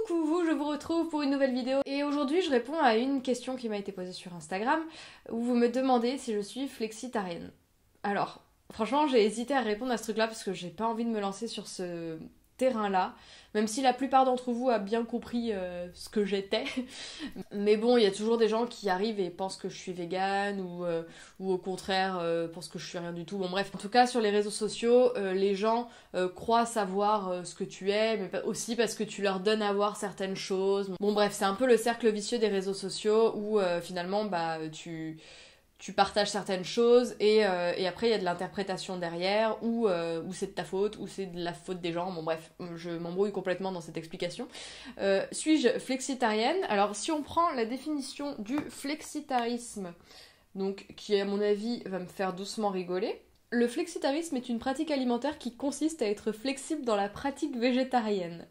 Coucou, je vous retrouve pour une nouvelle vidéo et aujourd'hui je réponds à une question qui m'a été posée sur Instagram où vous me demandez si je suis flexitarienne. Alors, franchement j'ai hésité à répondre à ce truc là parce que j'ai pas envie de me lancer sur ce terrain-là, même si la plupart d'entre vous a bien compris ce que j'étais. Mais bon, il y a toujours des gens qui arrivent et pensent que je suis végane ou au contraire pensent que je suis rien du tout. Bon bref, en tout cas sur les réseaux sociaux, les gens croient savoir ce que tu es, mais aussi parce que tu leur donnes à voir certaines choses. Bon bref, c'est un peu le cercle vicieux des réseaux sociaux où finalement tu partages certaines choses et après il y a de l'interprétation derrière ou c'est de ta faute ou c'est de la faute des gens. Bon bref, je m'embrouille complètement dans cette explication. Suis-je flexitarienne? Alors si on prend la définition du flexitarisme, donc qui à mon avis va me faire doucement rigoler, le flexitarisme est une pratique alimentaire qui consiste à être flexible dans la pratique végétarienne.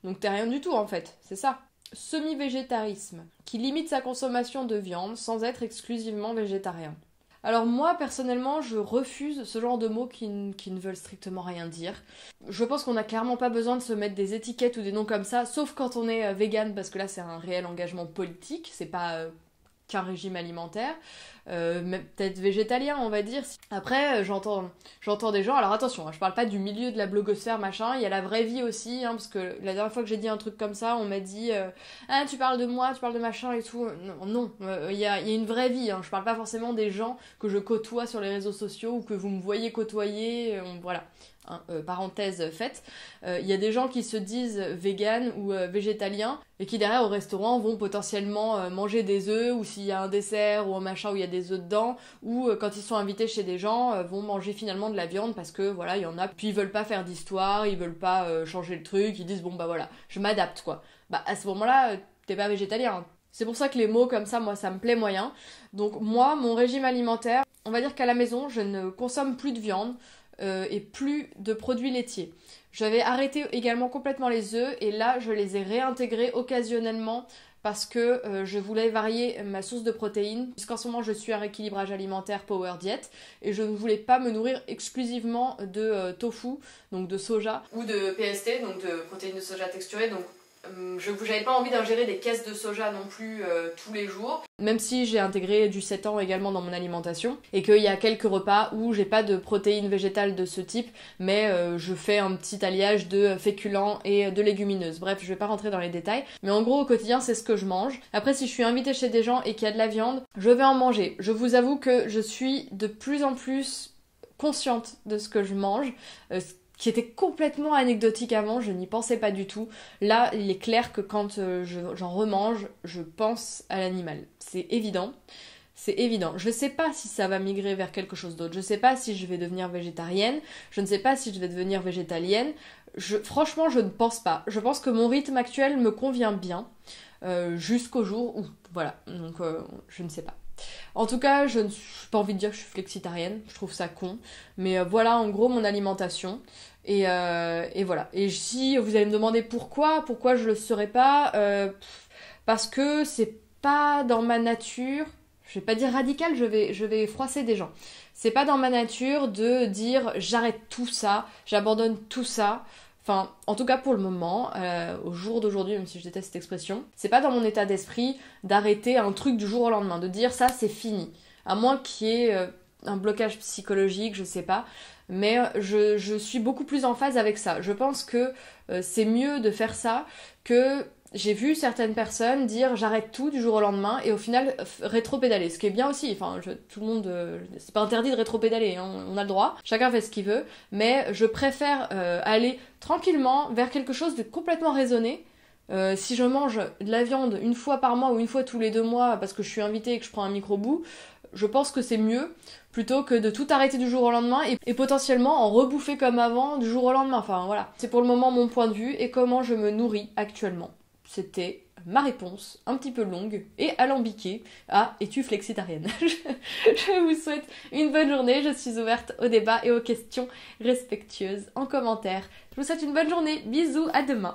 Donc t'es rien du tout en fait, c'est ça. Semi-végétarisme, qui limite sa consommation de viande sans être exclusivement végétarien. Alors moi, personnellement, je refuse ce genre de mots qui ne veulent strictement rien dire. Je pense qu'on n'a clairement pas besoin de se mettre des étiquettes ou des noms comme ça, sauf quand on est vegan, parce que là c'est un réel engagement politique, c'est pas qu'un régime alimentaire, peut-être végétalien on va dire. Après j'entends des gens, alors attention, je parle pas du milieu de la blogosphère machin, il y a la vraie vie aussi, parce que la dernière fois que j'ai dit un truc comme ça, on m'a dit ah tu parles de moi, tu parles de machin et tout. Non, il y a une vraie vie, je parle pas forcément des gens que je côtoie sur les réseaux sociaux ou que vous me voyez côtoyer, voilà. Parenthèse faite, il y a des gens qui se disent vegan ou végétaliens et qui derrière au restaurant vont potentiellement manger des œufs ou s'il y a un dessert ou un machin où il y a des œufs dedans ou quand ils sont invités chez des gens vont manger finalement de la viande parce que voilà il y en a, puis ils veulent pas faire d'histoire, ils veulent pas changer le truc, ils disent bon bah voilà je m'adapte quoi. Bah à ce moment là t'es pas végétalien. C'est pour ça que les mots comme ça, moi, ça me plaît moyen. Donc moi, mon régime alimentaire, on va dire qu'à la maison, je ne consomme plus de viande et plus de produits laitiers. J'avais arrêté également complètement les œufs et là, je les ai réintégrés occasionnellement parce que je voulais varier ma source de protéines, puisqu'en ce moment je suis à rééquilibrage alimentaire Power Diet, et je ne voulais pas me nourrir exclusivement de tofu, donc de soja, ou de PST, donc de protéines de soja texturées, donc j'avais pas envie d'ingérer des caisses de soja non plus tous les jours, même si j'ai intégré du seitan également dans mon alimentation et qu'il y a quelques repas où j'ai pas de protéines végétales de ce type, mais je fais un petit alliage de féculents et de légumineuses. Bref, je vais pas rentrer dans les détails, mais en gros au quotidien c'est ce que je mange. Après si je suis invitée chez des gens et qu'il y a de la viande, je vais en manger. Je vous avoue que je suis de plus en plus consciente de ce que je mange, qui était complètement anecdotique avant, je n'y pensais pas du tout. Là, il est clair que quand j'en remange, je pense à l'animal. C'est évident. C'est évident. Je sais pas si ça va migrer vers quelque chose d'autre. Je sais pas si je vais devenir végétarienne. Je ne sais pas si je vais devenir végétalienne. Franchement, je ne pense pas. Je pense que mon rythme actuel me convient bien. Jusqu'au jour où... Voilà. Donc, je ne sais pas. En tout cas, je n'ai pas envie de dire que je suis flexitarienne, je trouve ça con, mais voilà en gros mon alimentation, et voilà. Et si vous allez me demander pourquoi je le serais pas, parce que c'est pas dans ma nature, je vais pas dire radical, je vais froisser des gens, c'est pas dans ma nature de dire j'arrête tout ça, j'abandonne tout ça. Enfin, en tout cas pour le moment, au jour d'aujourd'hui, même si je déteste cette expression, c'est pas dans mon état d'esprit d'arrêter un truc du jour au lendemain, de dire ça c'est fini. À moins qu'il y ait un blocage psychologique, je sais pas. Mais je suis beaucoup plus en phase avec ça. Je pense que c'est mieux de faire ça que... J'ai vu certaines personnes dire j'arrête tout du jour au lendemain et au final rétro-pédaler, ce qui est bien aussi, enfin tout le monde, c'est pas interdit de rétro-pédaler, on a le droit, chacun fait ce qu'il veut, mais je préfère aller tranquillement vers quelque chose de complètement raisonné. Si je mange de la viande une fois par mois ou une fois tous les 2 mois parce que je suis invitée et que je prends un micro-bout, je pense que c'est mieux plutôt que de tout arrêter du jour au lendemain et potentiellement en rebouffer comme avant du jour au lendemain, enfin voilà. C'est pour le moment mon point de vue et comment je me nourris actuellement. C'était ma réponse, un petit peu longue et alambiquée à « Es-tu flexitarienne ?» Je vous souhaite une bonne journée, je suis ouverte au débat et aux questions respectueuses en commentaire. Je vous souhaite une bonne journée, bisous, à demain.